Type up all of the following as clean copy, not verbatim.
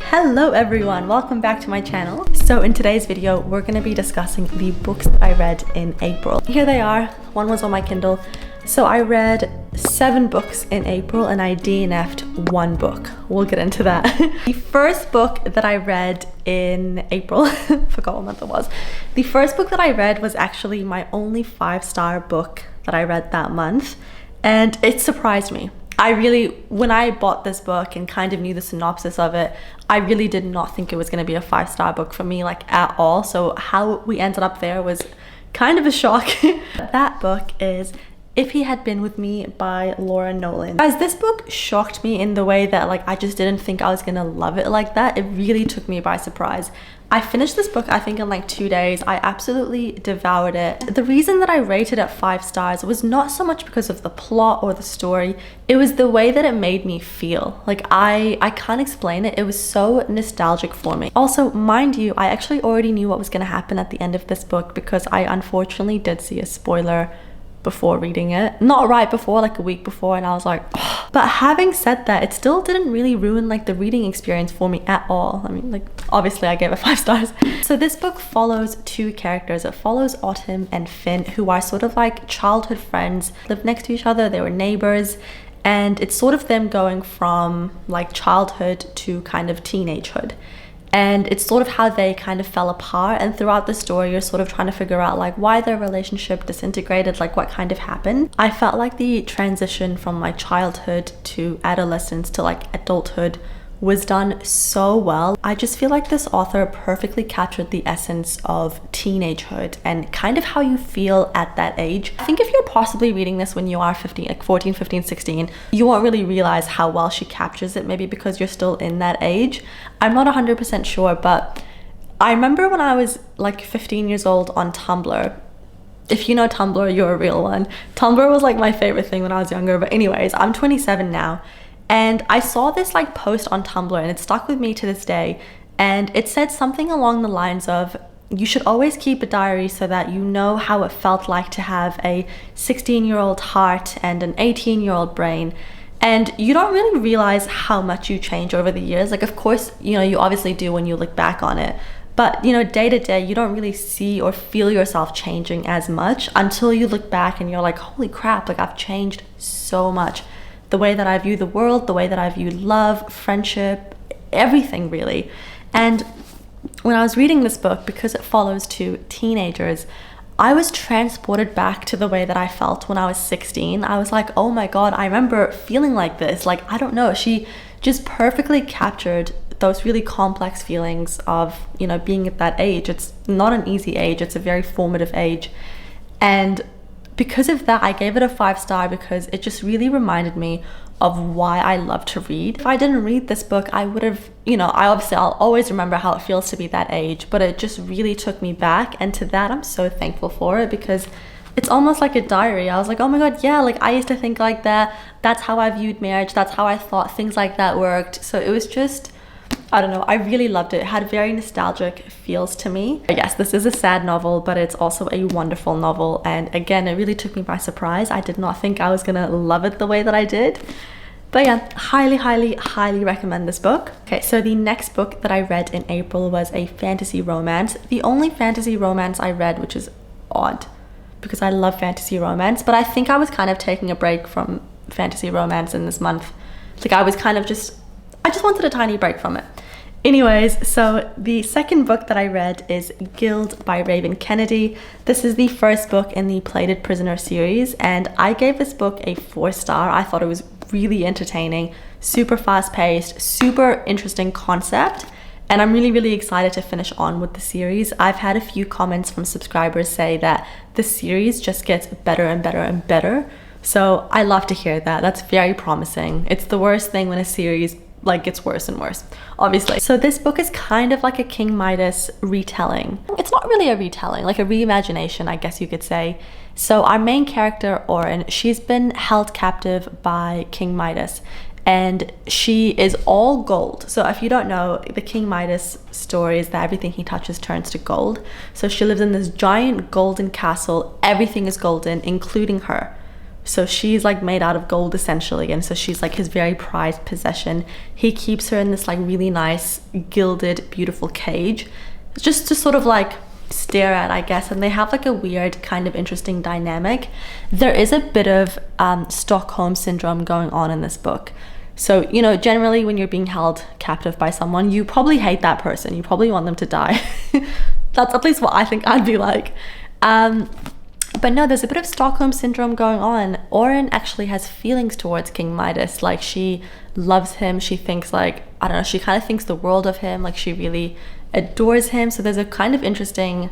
Hello everyone, welcome back to my channel. So in today's video, we're going to be discussing the books that I read in April. Here they are. One was on my Kindle. So I read 7 books in April and I DNF'd 1 book. We'll get into that. The first book that I read in April, forgot what month it was. The first book that I read was actually my only 5-star book that I read that month, and it surprised me. When I bought this book and kind of knew the synopsis of it, I really did not think it was going to be a 5-star book for me, like at all. So how we ended up there was kind of a shock. That book is If He Had Been With Me by Laura Nolan. Guys, this book shocked me in the way that I just didn't think I was gonna love it like that. It really took me by surprise. I finished this book I think in 2 days. I absolutely devoured it. The reason that I rated it 5 stars was not so much because of the plot or the story. It was the way that it made me feel. I can't explain it. It was so nostalgic for me. Also, mind you, I actually already knew what was gonna happen at the end of this book because I unfortunately did see a spoiler before reading it. Not right before, like a week before, and I was like, oh. But having said that, it still didn't really ruin the reading experience for me at all. I mean, obviously I gave it 5 stars. So this book follows 2 characters. It follows Autumn and Finn, who are sort of childhood friends, lived next to each other, they were neighbors, and it's sort of them going from childhood to kind of teenagehood. And it's sort of how they kind of fell apart, and throughout the story you're sort of trying to figure out why their relationship disintegrated, what kind of happened. I felt like the transition from my childhood to adolescence to adulthood was done so well. I just feel like this author perfectly captured the essence of teenagehood and kind of how you feel at that age. I think if you're possibly reading this when you are 15, 14, 15, 16, you won't really realize how well she captures it, maybe because you're still in that age. I'm not 100% sure, but I remember when I was 15 years old on Tumblr. If you know Tumblr, you're a real one. Tumblr was my favorite thing when I was younger, but anyways, I'm 27 now. And I saw this post on Tumblr and it stuck with me to this day. And it said something along the lines of, you should always keep a diary so that you know how it felt like to have a 16-year-old heart and an 18-year-old brain. And you don't really realize how much you change over the years. Of course, you obviously do when you look back on it. But, day to day, you don't really see or feel yourself changing as much until you look back and you're like, holy crap, I've changed so much. The way that I view the world, the way that I view love, friendship, everything really. And when I was reading this book, because it follows 2 teenagers, I was transported back to the way that I felt when I was 16. I was like, oh my God, I remember feeling like this. I don't know, she just perfectly captured those really complex feelings of, being at that age. It's not an easy age, it's a very formative age. And because of that, I gave it a 5-star because it just really reminded me of why I love to read. If I didn't read this book, I would have, I'll always remember how it feels to be that age, but it just really took me back. And to that, I'm so thankful for it because it's almost like a diary. I was like, oh my God, yeah, I used to think like that. That's how I viewed marriage. That's how I thought things like that worked. So it was just, I don't know, I really loved it. It had very nostalgic feels to me. Yes, this is a sad novel, but it's also a wonderful novel. And again, it really took me by surprise. I did not think I was gonna love it the way that I did. But yeah, highly, highly, highly recommend this book. Okay, so the next book that I read in April was a fantasy romance. The only fantasy romance I read, which is odd because I love fantasy romance, but I think I was kind of taking a break from fantasy romance in this month. I just wanted a tiny break from it. Anyways, so the second book that I read is Guild by Raven Kennedy. This is the first book in the Plated Prisoner series, and I gave this book a 4-star. I thought it was really entertaining, super fast-paced, super interesting concept, and I'm really, really excited to finish on with the series. I've had a few comments from subscribers say that the series just gets better and better and better, so I love to hear that. That's very promising. It's the worst thing when a series gets worse and worse, obviously. So this book is kind of like a King Midas retelling. It's not really a retelling, a reimagination, I guess you could say. So our main character, Orin, she's been held captive by King Midas, and she is all gold. So if you don't know, the King Midas story is that everything he touches turns to gold. So she lives in this giant golden castle. Everything is golden, including her. So she's like made out of gold essentially, and so she's like his very prized possession. He keeps her in this like really nice gilded beautiful cage just to sort of like stare at, I guess, and they have like a weird kind of interesting dynamic. There is a bit of Stockholm syndrome going on in this book. So, you know, generally when you're being held captive by someone, you probably hate that person, you probably want them to die. That's at least what I think I'd be like. But no, there's a bit of Stockholm syndrome going on. Oren actually has feelings towards King Midas. Like, she loves him. She thinks like, I don't know, she kind of thinks the world of him. Like, she really adores him. So there's a kind of interesting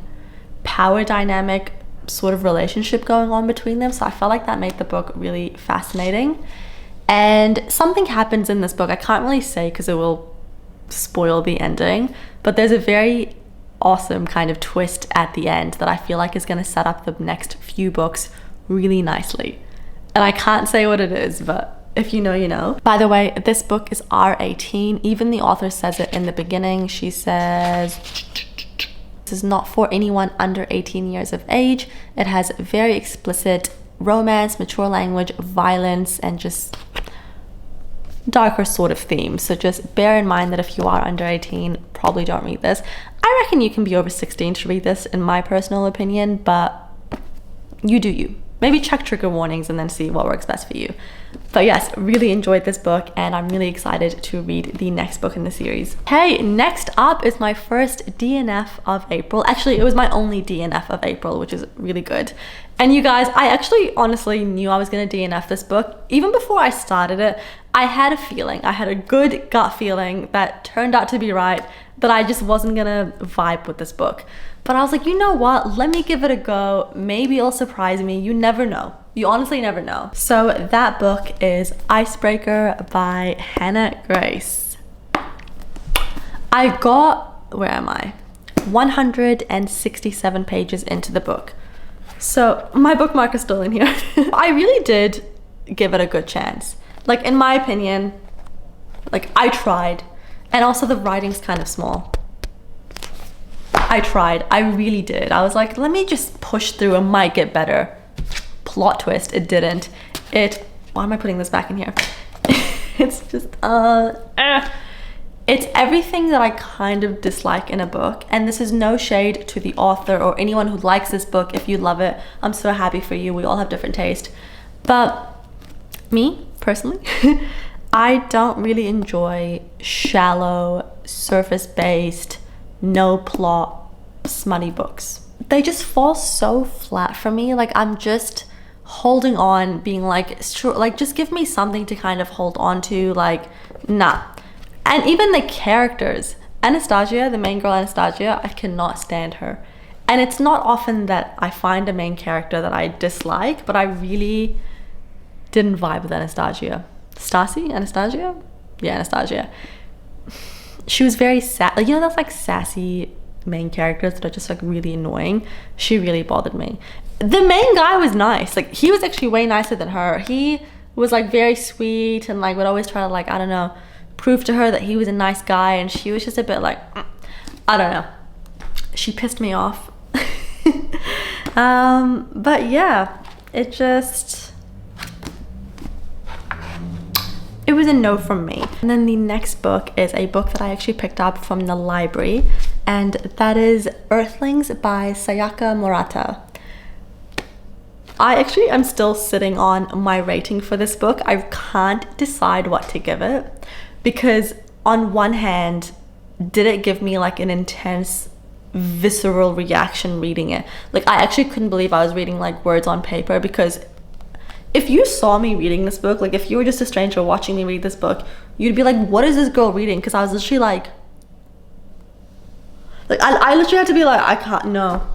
power dynamic sort of relationship going on between them. So I felt like that made the book really fascinating. And something happens in this book. I can't really say because it will spoil the ending. But there's a very awesome kind of twist at the end that I feel like is going to set up the next few books really nicely. And I can't say what it is, but if you know, you know. By the way, this book is R18. Even the author says it in the beginning. She says, this is not for anyone under 18 years of age. It has very explicit romance, mature language, violence, and just darker sort of themes. So just bear in mind that if you are under 18, probably don't read this. I reckon you can be over 16 to read this, in my personal opinion, but you do you. Maybe check trigger warnings and then see what works best for you. But yes, really enjoyed this book, and I'm really excited to read the next book in the series. Okay, next up is my first DNF of April. Actually, it was my only DNF of April, which is really good. And you guys, I actually honestly knew I was gonna DNF this book. Even before I started it, I had a feeling, I had a good gut feeling that turned out to be right, that I just wasn't gonna vibe with this book. But I was like, you know what? Let me give it a go. Maybe it'll surprise me. You never know. You honestly never know. So that book is Icebreaker by Hannah Grace. I got, where am I? 167 pages into the book. So my bookmark is still in here. I really did give it a good chance. Like, in my opinion, like, I tried. And also the writing's kind of small. I tried, I really did. I was like, let me just push through, it might get better. Plot twist, it didn't. Why am I putting this back in here? It's just, it's everything that I kind of dislike in a book. And this is no shade to the author or anyone who likes this book. If you love it, I'm so happy for you. We all have different taste. But me, personally, I don't really enjoy shallow, surface-based, no plot, smutty books. They just fall so flat for me. Like, I'm just holding on, being like, sure, like, just give me something to kind of hold on to. Like, nah. And even the characters, Anastasia, the main girl Anastasia, I cannot stand her. And it's not often that I find a main character that I dislike, but I really didn't vibe with Anastasia. Anastasia? Yeah, Anastasia. She was very sad. Like, you know, that's like sassy main characters that are just like really annoying. She really bothered me. The main guy was nice. Like, he was actually way nicer than her. He was like very sweet and like would always try to, like, I don't know, prove to her that he was a nice guy, and she was just a bit like, I don't know. She pissed me off. But yeah, it was a no from me. And then the next book is a book that I actually picked up from the library, and that is Earthlings by Sayaka Murata. I actually am still sitting on my rating for this book. I can't decide what to give it, because on one hand, did it give me like an intense visceral reaction reading it? Like, I actually couldn't believe I was reading like words on paper, because if you saw me reading this book, like if you were just a stranger watching me read this book, you'd be like, what is this girl reading? Because I was literally like I literally had to be like, I can't, no.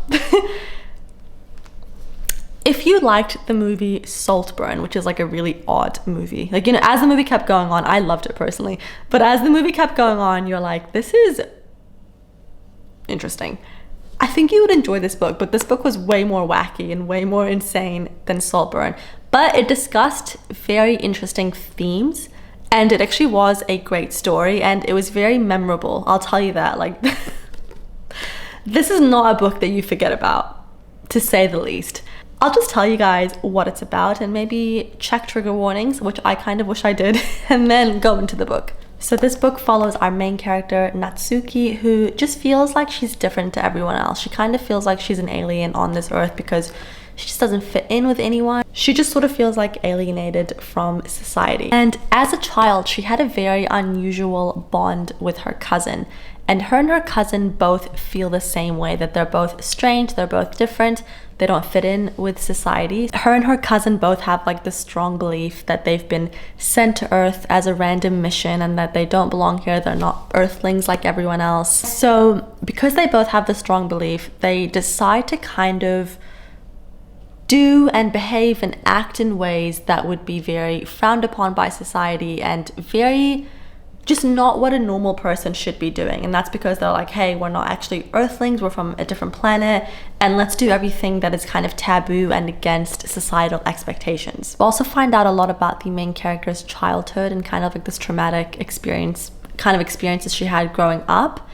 If you liked the movie Saltburn, which is like a really odd movie, like, you know, as the movie kept going on, I loved it personally, but as the movie kept going on, you're like, this is interesting. I think you would enjoy this book, but this book was way more wacky and way more insane than Saltburn. But it discussed very interesting themes, and it actually was a great story, and it was very memorable. I'll tell you that. Like, this is not a book that you forget about, to say the least. I'll just tell you guys what it's about and maybe check trigger warnings, which I kind of wish I did, and then go into the book. So this book follows our main character, Natsuki, who just feels like she's different to everyone else. She kind of feels like she's an alien on this earth because she just doesn't fit in with anyone. She just sort of feels like alienated from society. And as a child, she had a very unusual bond with her cousin. And her cousin both feel the same way, that they're both strange, they're both different, they don't fit in with society. Her and her cousin both have like this strong belief that they've been sent to Earth as a random mission and that they don't belong here, they're not Earthlings like everyone else. So because they both have this strong belief, they decide to kind of do and behave and act in ways that would be very frowned upon by society and very just not what a normal person should be doing. And that's because they're like, hey, we're not actually Earthlings, we're from a different planet, and let's do everything that is kind of taboo and against societal expectations. We also find out a lot about the main character's childhood and kind of like this traumatic experiences she had growing up.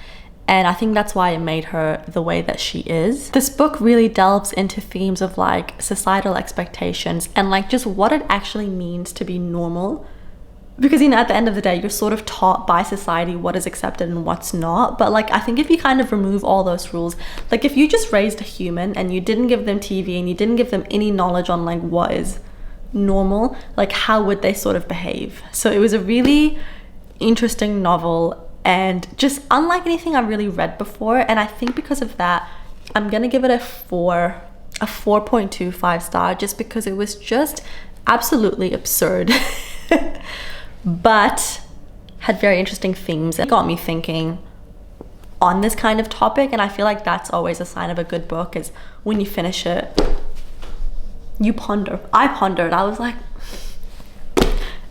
And I think that's why it made her the way that she is. This book really delves into themes of like societal expectations and like just what it actually means to be normal. Because, you know, at the end of the day, you're sort of taught by society what is accepted and what's not. But like, I think if you kind of remove all those rules, like if you just raised a human and you didn't give them TV and you didn't give them any knowledge on like what is normal, like how would they sort of behave? So it was a really interesting novel and just unlike anything I've really read before. And I think because of that, I'm gonna give it a 4.25 star, just because it was just absolutely absurd. But had very interesting themes. It got me thinking on this kind of topic, and I feel like that's always a sign of a good book, is when you finish it, you ponder. I pondered. I was like,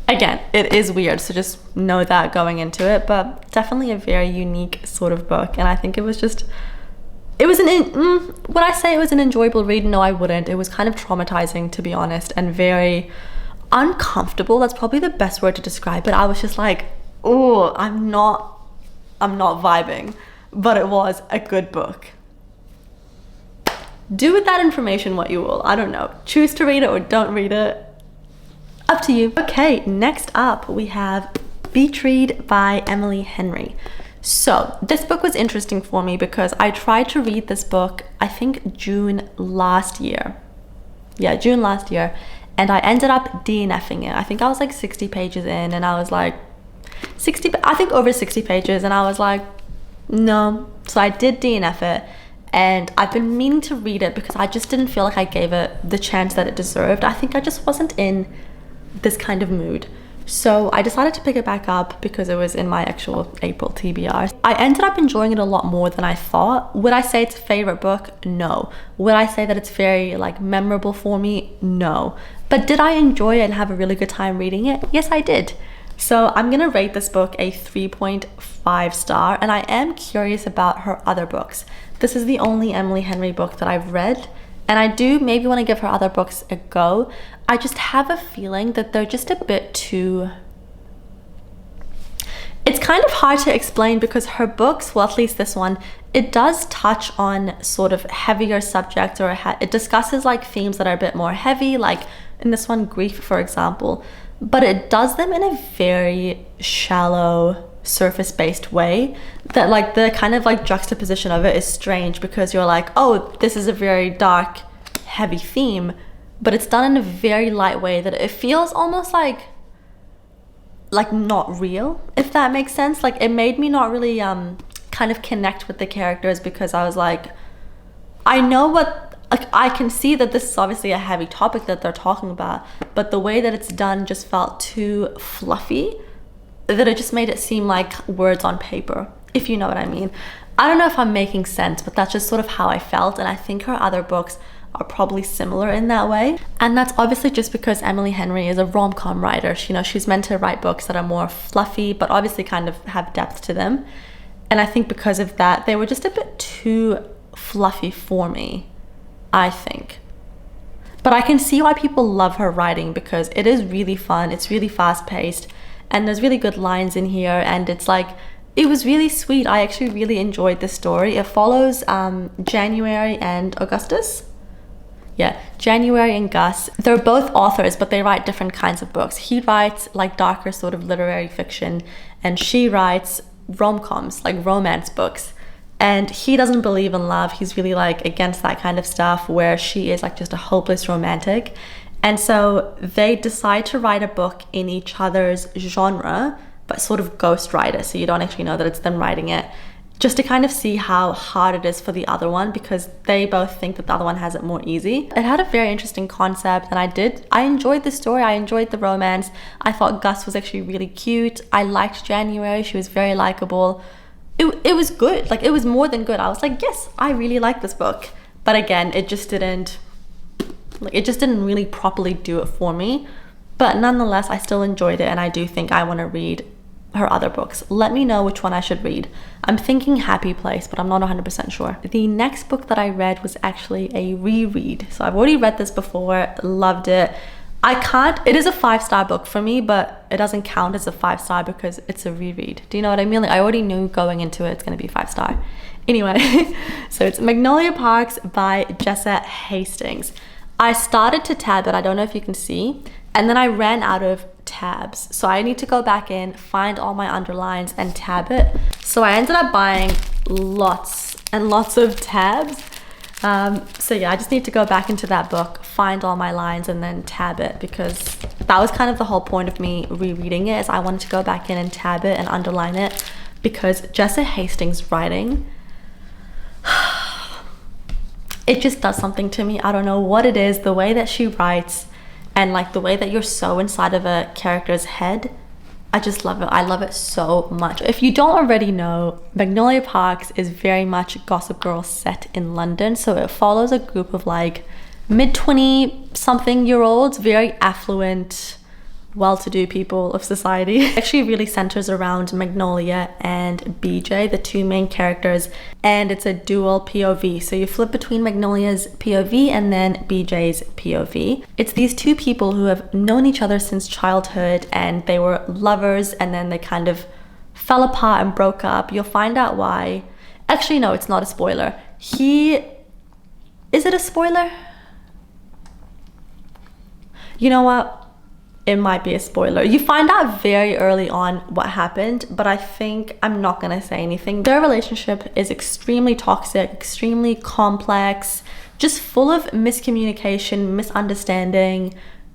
again, it is weird, so just know that going into it, but definitely a very unique sort of book. And I think it was just, it was would I say it was an enjoyable read? No, I wouldn't. It was kind of traumatizing, to be honest, and very uncomfortable. That's probably the best word to describe it. I was just like, oh, I'm not vibing. But it was a good book. Do with that information what you will. I don't know. Choose to read it or don't read it. Up to you. Okay, next up we have Beach Read by Emily Henry. So this book was interesting for me because I tried to read this book, I think June last year. Yeah, June last year. And I ended up DNFing it. I think I was like 60 pages in and I was like, I think over 60 pages, and I was like, no. So I did DNF it, and I've been meaning to read it because I just didn't feel like I gave it the chance that it deserved. I think I just wasn't in this kind of mood. So I decided to pick it back up because it was in my actual April TBR. I ended up enjoying it a lot more than I thought. Would I say it's a favorite book? No. Would I say that it's very like memorable for me? No. But did I enjoy it and have a really good time reading it? Yes, I did. So I'm gonna rate this book a 3.5 star, and I am curious about her other books. This is the only Emily Henry book that I've read, and I do maybe want to give her other books a go. I just have a feeling that they're just a bit too... It's kind of hard to explain because her books, well, at least this one, it does touch on sort of heavier subjects, or it discusses like themes that are a bit more heavy, like in this one, grief, for example. But it does them in a very shallow, surface-based way that like the kind of like juxtaposition of it is strange, because you're like, oh, this is a very dark, heavy theme, but it's done in a very light way that it feels almost like not real, if that makes sense. Like it made me not really kind of connect with the characters, because I was like, I know what, like I can see that this is obviously a heavy topic that they're talking about, but the way that it's done just felt too fluffy, that it just made it seem like words on paper, if you know what I mean. I don't know if I'm making sense, but that's just sort of how I felt, and I think her other books are probably similar in that way. And that's obviously just because Emily Henry is a rom-com writer. You know, she's meant to write books that are more fluffy, but obviously kind of have depth to them. And I think because of that, they were just a bit too fluffy for me, I think. But I can see why people love her writing, because it is really fun, it's really fast-paced, and there's really good lines in here, and it's like, it was really sweet. I actually really enjoyed this story. It follows January and Augustus. Yeah, January and Gus, they're both authors, but they write different kinds of books. He writes like darker sort of literary fiction, and she writes rom-coms, like romance books. And he doesn't believe in love. He's really like against that kind of stuff, where she is like just a hopeless romantic. And so they decide to write a book in each other's genre, but sort of ghost write it, so you don't actually know that it's them writing it, just to kind of see how hard it is for the other one, because they both think that the other one has it more easy. It had a very interesting concept, and I enjoyed the story. I enjoyed the romance. I thought Gus was actually really cute. I liked January. She was very likable. It was good. Like, it was more than good. I was like, yes, I really like this book. But again, it just didn't really properly do it for me. But nonetheless, I still enjoyed it, and I do think I want to read her other books. Let me know which one I should read. I'm thinking Happy Place, but I'm not 100% sure. The next book that I read was actually a reread. So I've already read this before, loved it. It is a 5-star book for me, but it doesn't count as a 5-star because it's a reread. Do you know what I mean? Like, I already knew going into it, it's gonna be 5-star. Anyway, so it's Magnolia Parks by Jessa Hastings. I started to tab it, I don't know if you can see, and then I ran out of tabs. So I need to go back in, find all my underlines and tab it. So I ended up buying lots and lots of tabs. So yeah, I just need to go back into that book, find all my lines and then tab it, because that was kind of the whole point of me rereading it, is I wanted to go back in and tab it and underline it, because Jessa Hastings' writing, it just does something to me. I don't know what it is, the way that she writes, and like the way that you're so inside of a character's head. I just love it. I love it so much. If you don't already know, Magnolia Parks is very much Gossip Girl set in London. So it follows a group of like mid-20 something year olds, very affluent, well-to-do people of society. It actually really centers around Magnolia and BJ, the two main characters, and it's a dual POV. So you flip between Magnolia's POV and then BJ's POV. It's these two people who have known each other since childhood, and they were lovers, and then they kind of fell apart and broke up. You'll find out why. Actually, no, it's not a spoiler. Is it a spoiler? You know what? It might be a spoiler. You find out very early on what happened, but I think I'm not gonna say anything. Their relationship is extremely toxic, extremely complex, just full of miscommunication, misunderstanding.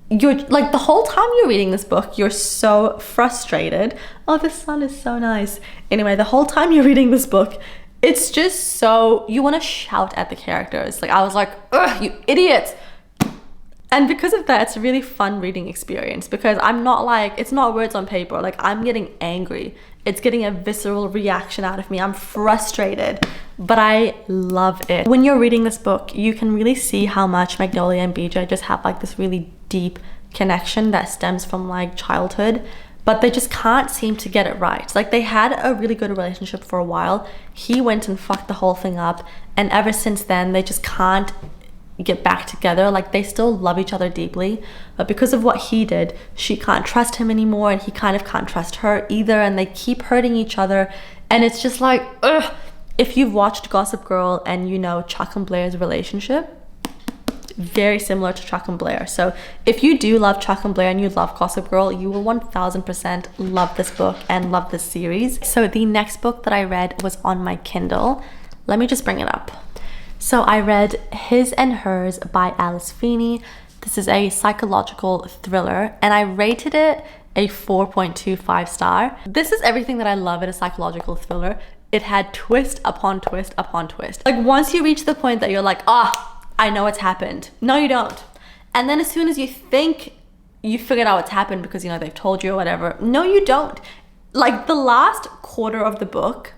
You're like, the whole time you're reading this book, you're so frustrated. Oh, the sun is so nice. Anyway, the whole time you're reading this book, it's just so, you want to shout at the characters. Like, I was like, ugh, you idiots. And because of that, it's a really fun reading experience, because I'm not like, it's not words on paper. Like, I'm getting angry. It's getting a visceral reaction out of me. I'm frustrated, but I love it. When you're reading this book, you can really see how much Magnolia and BJ just have like this really deep connection that stems from like childhood, but they just can't seem to get it right. Like, they had a really good relationship for a while. He went and fucked the whole thing up, and ever since then, they just can't get back together. Like, they still love each other deeply, but because of what he did, she can't trust him anymore, and he kind of can't trust her either, and they keep hurting each other. And it's just like, ugh. If you've watched Gossip Girl and you know Chuck and Blair's relationship, very similar to Chuck and Blair. So if you do love Chuck and Blair and you love Gossip Girl, you will 1000% love this book and love this series. So the next book that I read was on my Kindle. Let me just bring it up. So I read His and Hers by Alice Feeney. This is a psychological thriller, and I rated it a 4.25 star. This is everything that I love in a psychological thriller. It had twist upon twist upon twist. Like, once you reach the point that you're like, I know what's happened. No, you don't. And then as soon as you think you figured out what's happened because, you know, they've told you or whatever, no, you don't. Like, the last quarter of the book,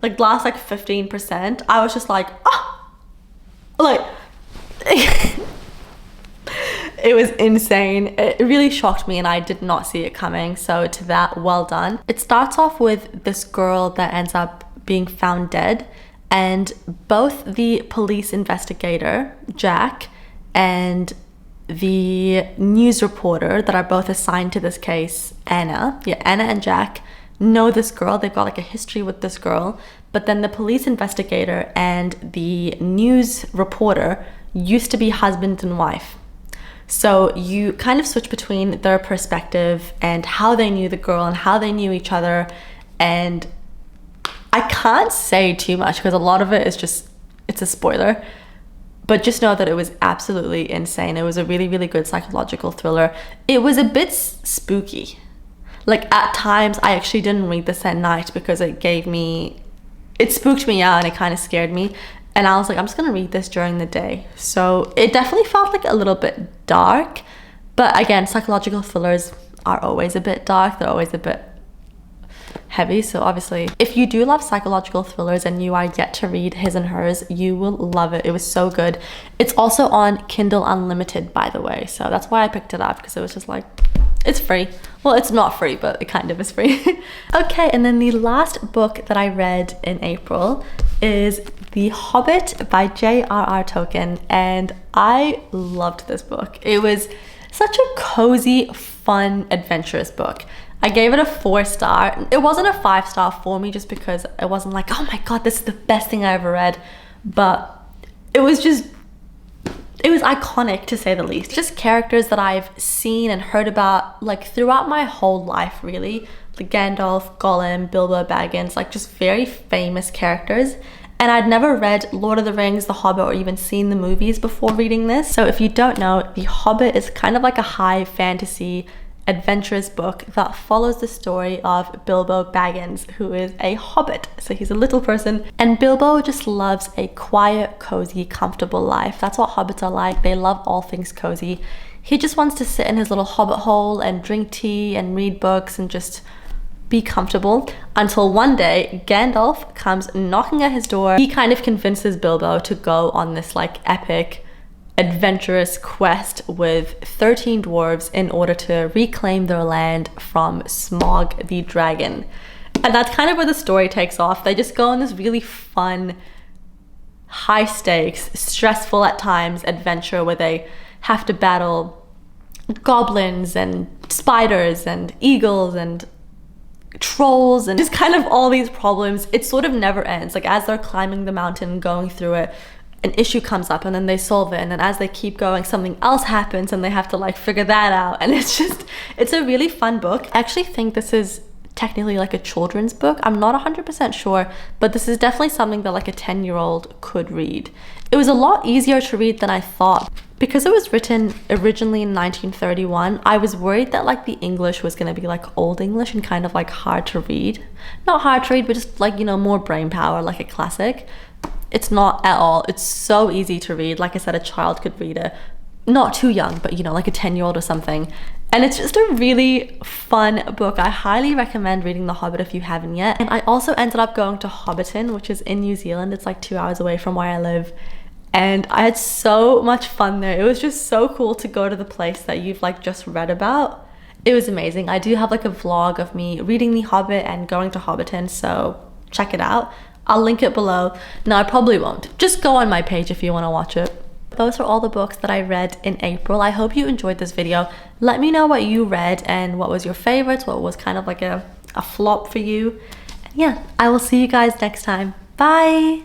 like last like 15%, I was just like, like, it was insane. It really shocked me, and I did not see it coming. So to that, well done. It starts off with this girl that ends up being found dead, and both the police investigator, Jack, and the news reporter that are both assigned to this case, Anna and Jack, know this girl. They've got like a history with this girl. But then the police investigator and the news reporter used to be husband and wife. So you kind of switch between their perspective and how they knew the girl and how they knew each other. And I can't say too much because a lot of it is just, it's a spoiler. But just know that it was absolutely insane. It was a really, really good psychological thriller. It was a bit spooky. Like at times I actually didn't read this at night because it spooked me out and it kind of scared me. And I was like, I'm just gonna read this during the day. So it definitely felt like a little bit dark. But again, psychological thrillers are always a bit dark. They're always a bit heavy. So obviously, if you do love psychological thrillers and you are yet to read His and Hers, you will love it. It was so good. It's also on Kindle Unlimited, by the way. So that's why I picked it up, because it was just like, it's free. Well, it's not free, but it kind of is free. Okay, and then the last book that I read in April is The Hobbit by J.R.R. Tolkien, and I loved this book. It was such a cozy, fun, adventurous book. I gave it a 4-star. It wasn't a 5-star for me just because it wasn't like, oh my god, this is the best thing I ever read, but it was iconic, to say the least. Just characters that I've seen and heard about like throughout my whole life, really. Like Gandalf, Gollum, Bilbo Baggins, like just very famous characters. And I'd never read Lord of the Rings, The Hobbit, or even seen the movies before reading this. So if you don't know, The Hobbit is kind of like a high fantasy adventurous book that follows the story of Bilbo Baggins, who is a hobbit. So he's a little person, and Bilbo just loves a quiet, cozy, comfortable life. That's what hobbits are like. They love all things cozy. He just wants to sit in his little hobbit hole and drink tea and read books and just be comfortable, until one day Gandalf comes knocking at his door. He kind of convinces Bilbo to go on this like epic adventurous quest with 13 dwarves in order to reclaim their land from Smaug the dragon. And that's kind of where the story takes off. They just go on this really fun, high stakes, stressful at times adventure where they have to battle goblins and spiders and eagles and trolls and just kind of all these problems. It sort of never ends. Like as they're climbing the mountain, going through it, an issue comes up and then they solve it, and then as they keep going something else happens and they have to like figure that out. And it's a really fun book. I actually think this is technically like a children's book. I'm not 100% sure, but this is definitely something that like a 10-year-old could read. It was a lot easier to read than I thought. Because it was written originally in 1931, I was worried that like the English was going to be like old English and kind of like hard to read. Not hard to read, but just like, you know, more brain power, like a classic. It's not at all. It's so easy to read. Like I said, a child could read it. Not too young, but you know, like a 10-year-old or something. And it's just a really fun book. I highly recommend reading The Hobbit if you haven't yet. And I also ended up going to Hobbiton, which is in New Zealand. It's like 2 hours away from where I live. And I had so much fun there. It was just so cool to go to the place that you've like just read about. It was amazing. I do have like a vlog of me reading The Hobbit and going to Hobbiton, so check it out. I'll link it below. No, I probably won't. Just go on my page if you want to watch it. Those are all the books that I read in April. I hope you enjoyed this video. Let me know what you read and what was your favorites, what was kind of like a flop for you. And yeah, I will see you guys next time. Bye!